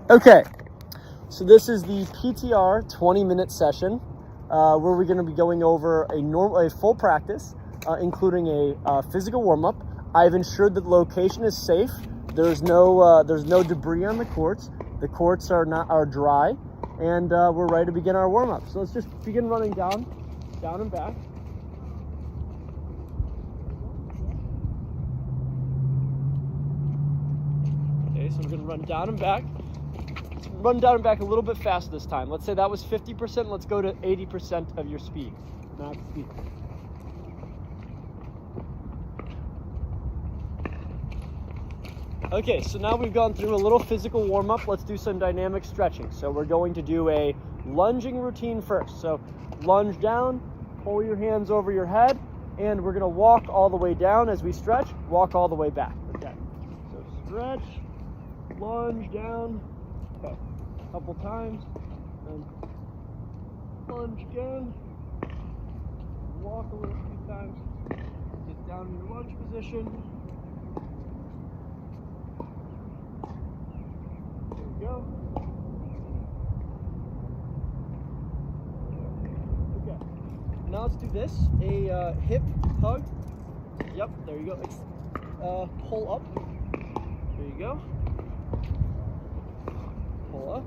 Okay, so this is the PTR 20-minute session where we're going to be going over a full practice, including a physical warm-up. I've ensured that the location is safe. There's no debris on the courts. The courts are dry, and we're ready to begin our warm-up. So let's just begin running down and back. Okay, so we're going to run down and back. Let's run down and back a little bit faster this time. Let's say that was 50%. Let's go to 80% of your speed, max speed. Okay, so now we've gone through a little physical warm-up. Let's do some dynamic stretching. So we're going to do a lunging routine first. So lunge down, pull your hands over your head, and we're going to walk all the way down as we stretch, walk all the way back. Okay, so stretch, lunge down, okay, a couple times, and lunge again, walk a little few times, get down in your lunge position. Go. Okay. Now let's do this. A hip hug. Yep, there you go. Pull up. There you go. Pull up.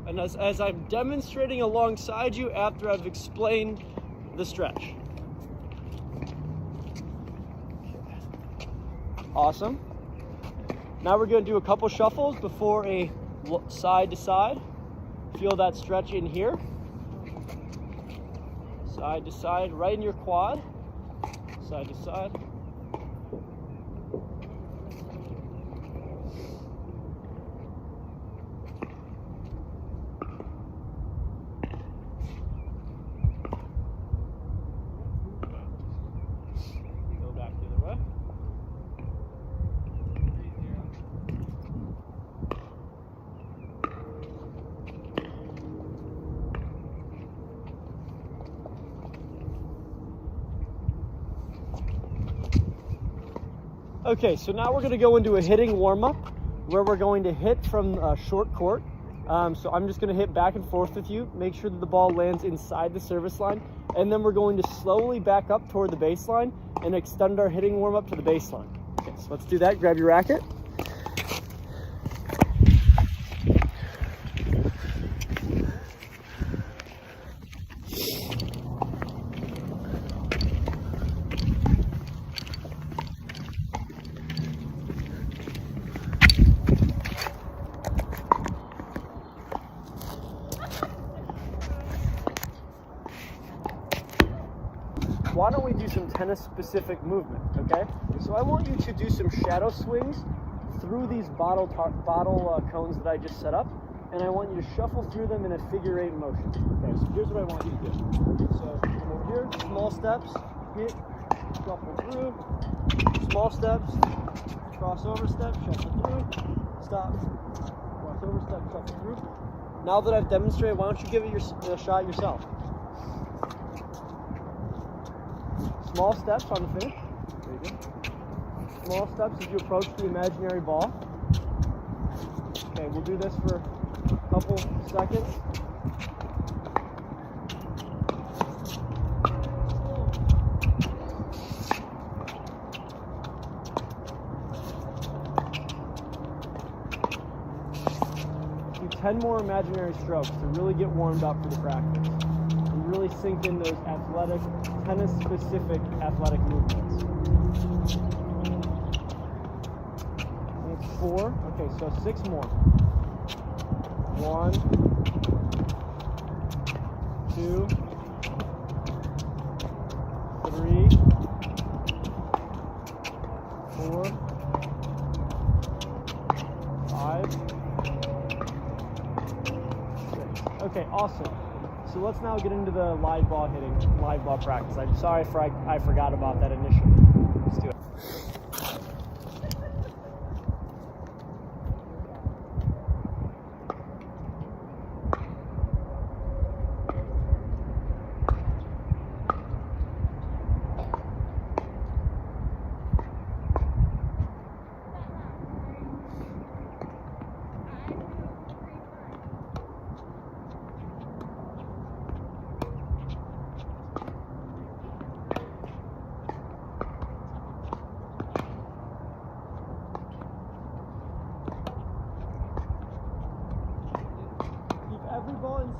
And as I'm demonstrating alongside you after I've explained the stretch. Okay. Awesome. Now we're going to do a couple shuffles before a side to side. Feel that stretch in here. Side to side, right in your quad. Side to side. Go back the other way. Okay, so now we're going to go into a hitting warm-up where we're going to hit from short court. So I'm just going to hit back and forth with you, make sure that the ball lands inside the service line, and then we're going to slowly back up toward the baseline and extend our hitting warm-up to the baseline. Okay, so let's do that. Grab your racket. Why don't we do some tennis-specific movement, okay? So I want you to do some shadow swings through these bottle cones that I just set up, and I want you to shuffle through them in a figure-8 motion. Okay, so here's what I want you to do. So come over here, small steps, hit, shuffle through, small steps, crossover step, shuffle through, stop, crossover step, shuffle through. Now that I've demonstrated, why don't you give it a shot yourself? Small steps on the finish. There you go. Small steps as you approach the imaginary ball. Okay, we'll do this for a couple seconds. Do 10 more imaginary strokes to really get warmed up for the practice. And really sink in those athletic, tennis-specific athletic movements. That's 4. Okay, so 6 more. 1, 2, 3, 4, 5, 6. Okay, awesome. So let's now get into the live ball practice. I'm sorry I forgot about that initially. Let's do it.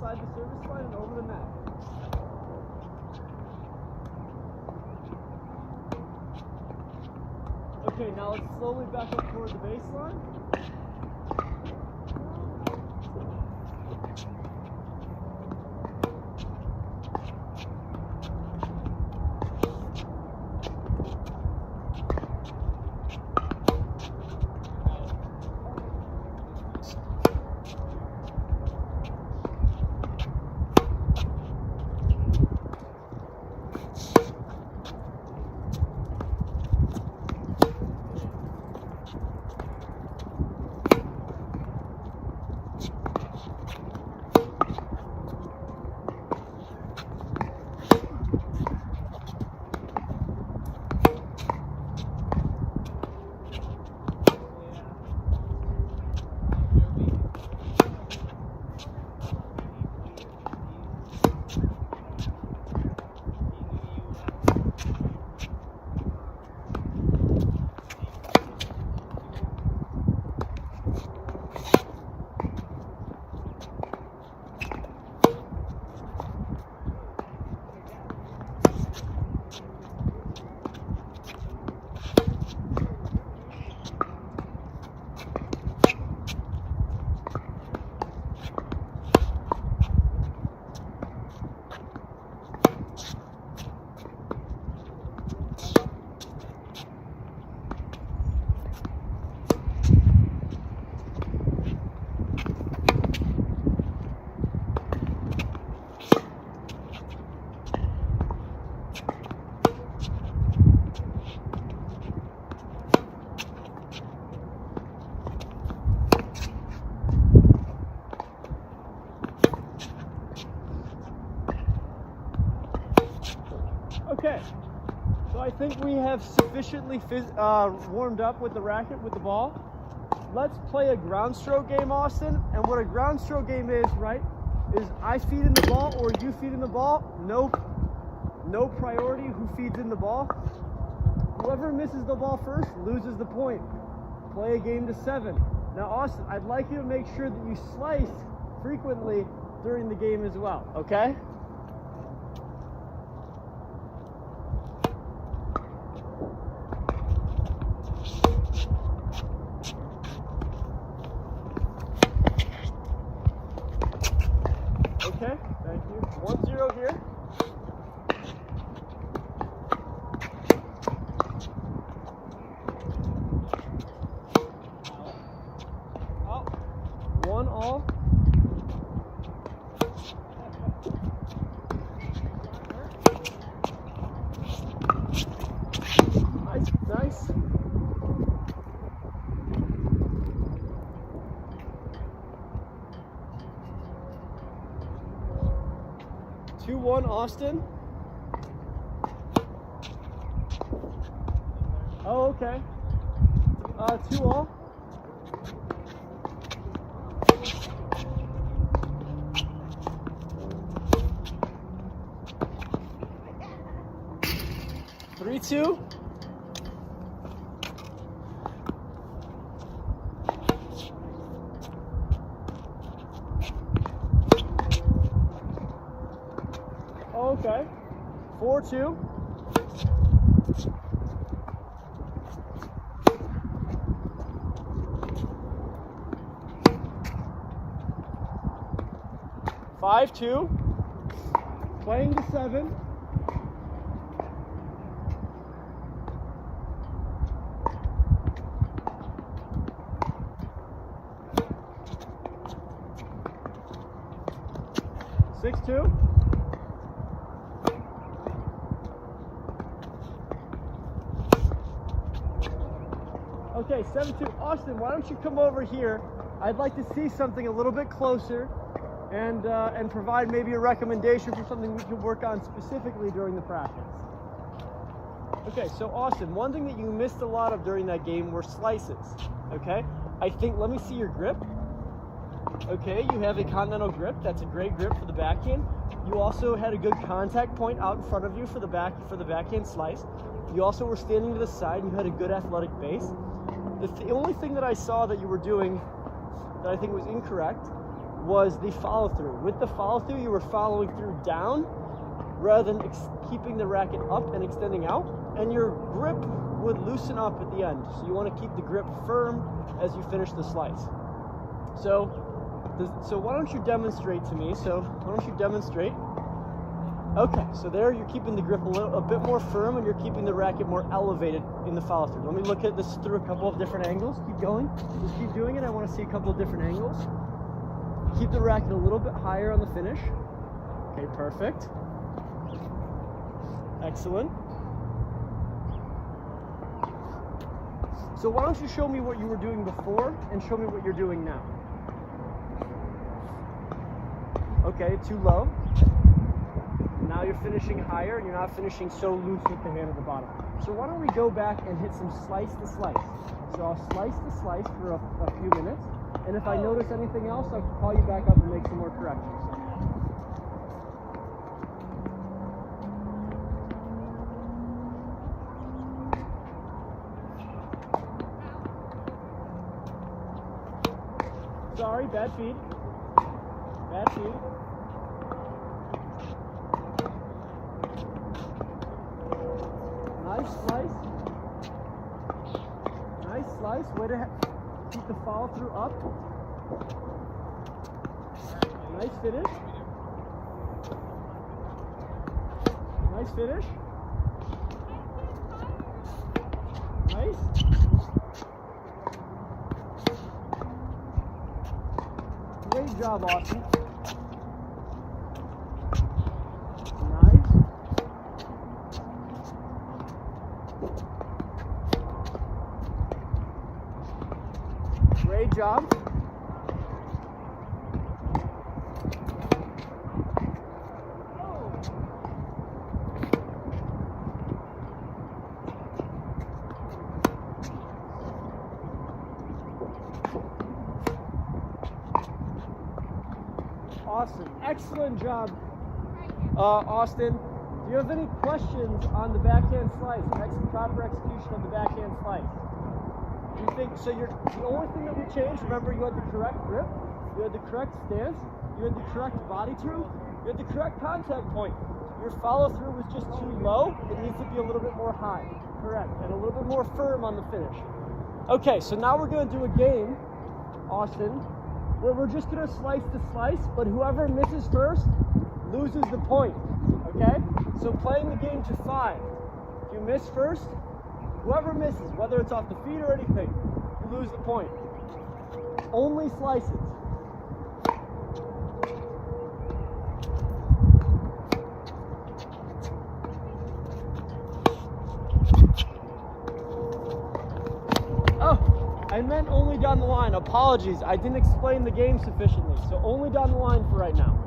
inside the service line and over the mat. Okay, now let's slowly back up toward the baseline. Okay, so I think we have sufficiently warmed up with the racket, with the ball. Let's play a ground stroke game, Austin. And what a ground stroke game is, right, is I feed in the ball or you feed in the ball. No priority who feeds in the ball. Whoever misses the ball first loses the point. Play a game to 7. Now, Austin, I'd like you to make sure that you slice frequently during the game as well, okay? Okay, thank you. 1-0 here. Out. 1-all. Nice, nice. Two, 1, Austin. Oh, okay. 2-all. Three, 2. Okay. 4-2. 5-2. Playing to 7. Six, 2. Okay, 7-2. Austin, why don't you come over here? I'd like to see something a little bit closer and provide maybe a recommendation for something we can work on specifically during the practice. Okay, so Austin, one thing that you missed a lot of during that game were slices, okay? Let me see your grip. Okay, you have a continental grip. That's a great grip for the backhand. You also had a good contact point out in front of you for the backhand slice. You also were standing to the side and you had a good athletic base. The only thing that I saw that you were doing that I think was incorrect was the follow through. With the follow through, you were following through down rather than keeping the racket up and extending out, and your grip would loosen up at the end. So you want to keep the grip firm as you finish the slice. So why don't you demonstrate to me? So why don't you demonstrate? Okay, so there you're keeping the grip a bit more firm, and you're keeping the racket more elevated in the follow through. Let me look at this through a couple of different angles. Keep going. Just keep doing it. I want to see a couple of different angles. Keep the racket a little bit higher on the finish. Okay, perfect. Excellent. So why don't you show me what you were doing before and show me what you're doing now. Okay, too low. Now you're finishing higher, and you're not finishing so loose with the hand at the bottom. So why don't we go back and hit some slice to slice. So I'll slice to slice for a few minutes, and if I notice anything else, I'll call you back up and make some more corrections. Sorry, bad feed. Bad feed. Nice slice. Nice slice. Way to keep the follow through up. Nice finish. Nice finish. Nice. Great job, Austin. Nice. Great job. Awesome. Excellent job, Austin. Do you have any questions on the backhand slice? Proper execution of the backhand slice. You think so? The only thing that we changed. Remember, you had the correct grip, you had the correct stance, you had the correct body through, you had the correct contact point. Your follow through was just too low. It needs to be a little bit more high. Correct, and a little bit more firm on the finish. Okay, so now we're going to do a game, Austin, where we're just going to slice to slice, but whoever misses first loses the point. Okay? So playing the game to 5. If you miss first, whoever misses, whether it's off the feet or anything, you lose the point. Only slices. Oh, I meant only down the line. Apologies, I didn't explain the game sufficiently. So only down the line for right now.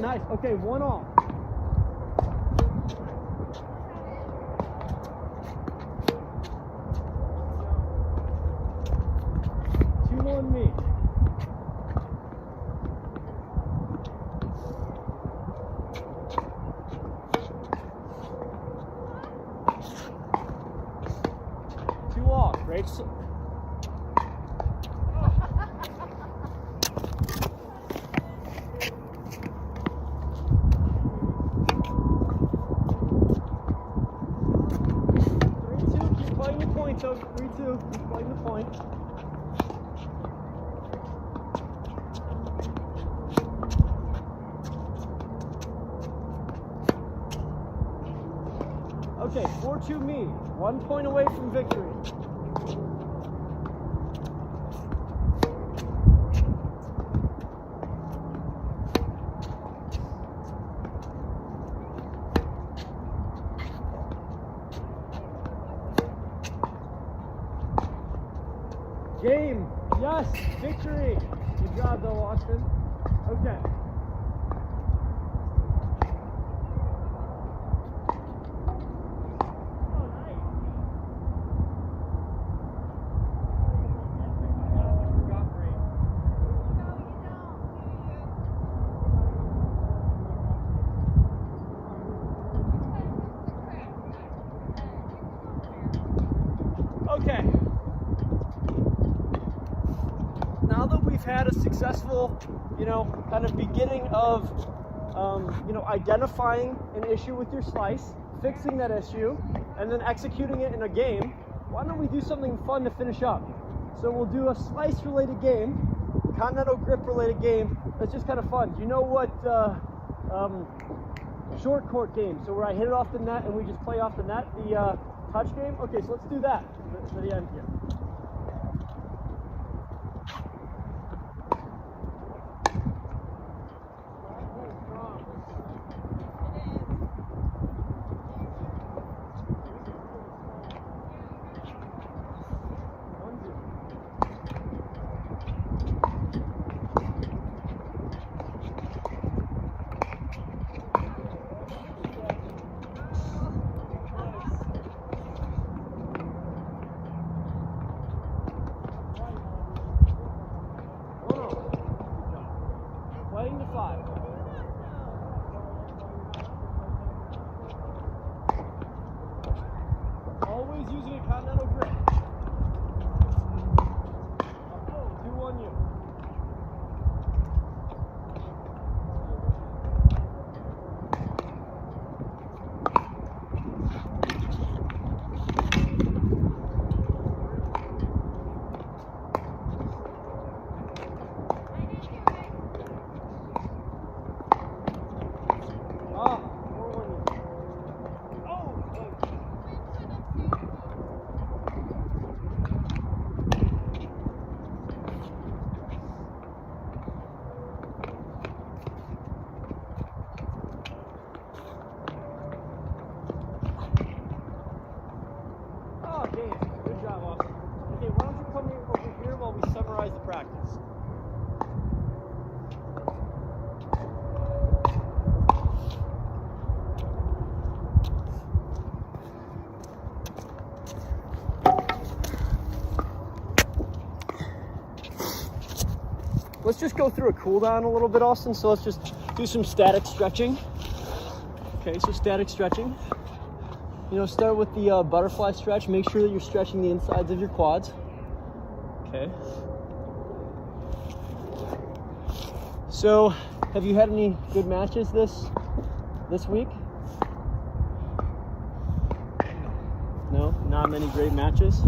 Nice. Okay, 1 all. Two on me. Two all. Great. So 3-2, he's playing the point. Okay, 4-2 me. 1 point away from victory. Game. Yes. Victory. Good job, though, Austin. Okay. had a successful, kind of beginning of, identifying an issue with your slice, fixing that issue, and then executing it in a game, why don't we do something fun to finish up? So we'll do a slice-related game, continental grip-related game. That's just kind of fun. Do you know what short court game? So where I hit it off the net and we just play off the net, the touch game? Okay, so let's do that for the end here. Playing to 5. Always using a continental grip. 2 on you. Good job, Austin. Okay, why don't you come over here while we summarize the practice? Let's just go through a cool down a little bit, Austin. So let's just do some static stretching. Okay, so static stretching. Start with the butterfly stretch. Make sure that you're stretching the insides of your quads. Okay. So, have you had any good matches this week? No, not many great matches.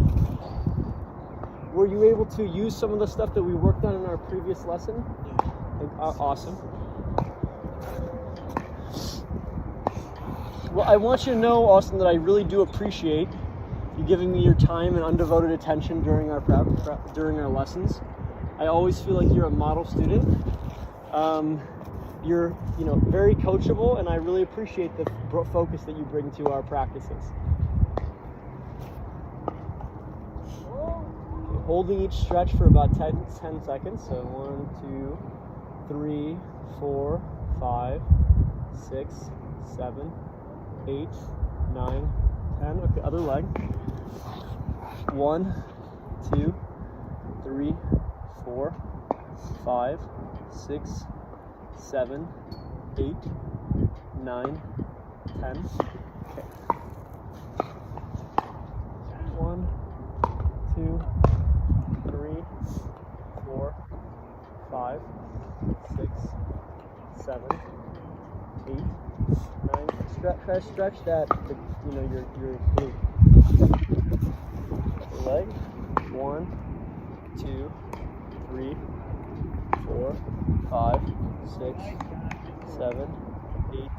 Were you able to use some of the stuff that we worked on in our previous lesson? Yeah. Awesome. Well, I want you to know, Austin, that I really do appreciate you giving me your time and undevoted attention during our during our lessons. I always feel like you're a model student. You're, very coachable, and I really appreciate the focus that you bring to our practices. Okay, holding each stretch for about 10 seconds. So 1, 2, 3, 4, 5, 6, 7, 8, 9, 10. Okay, other leg. 1, 2, 3, 4, 5, 6, 7, 8, 9, 10. Okay. 1, 2, 3, 4, 5, 6, 7, 8, 9. Try to stretch that, your glute. Leg. 1, 2, 3, 4, 5, 6, 7, 8,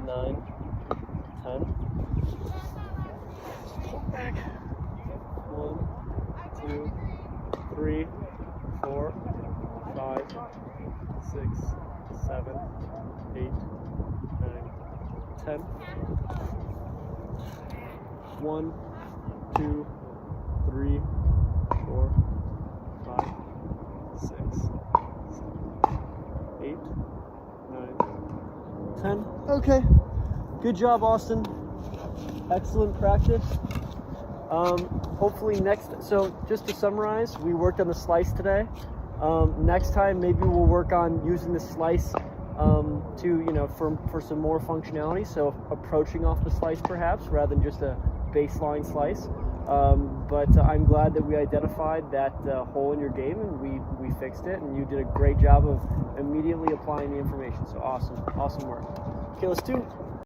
9, 10. Pull back. 1, 2, 3, 4, 5, 6, 7, 8, 9, 10. 1, 2, 3, 4, 5, 6, 7, 8, 9, 10. Okay. Good job, Austin. Excellent practice. Hopefully so just to summarize, we worked on the slice today. Next time, maybe we'll work on using the slice for some more functionality. So approaching off the slice perhaps, rather than just a baseline slice. But I'm glad that we identified that hole in your game, and we fixed it, and you did a great job of immediately applying the information. So awesome work. Okay, let's do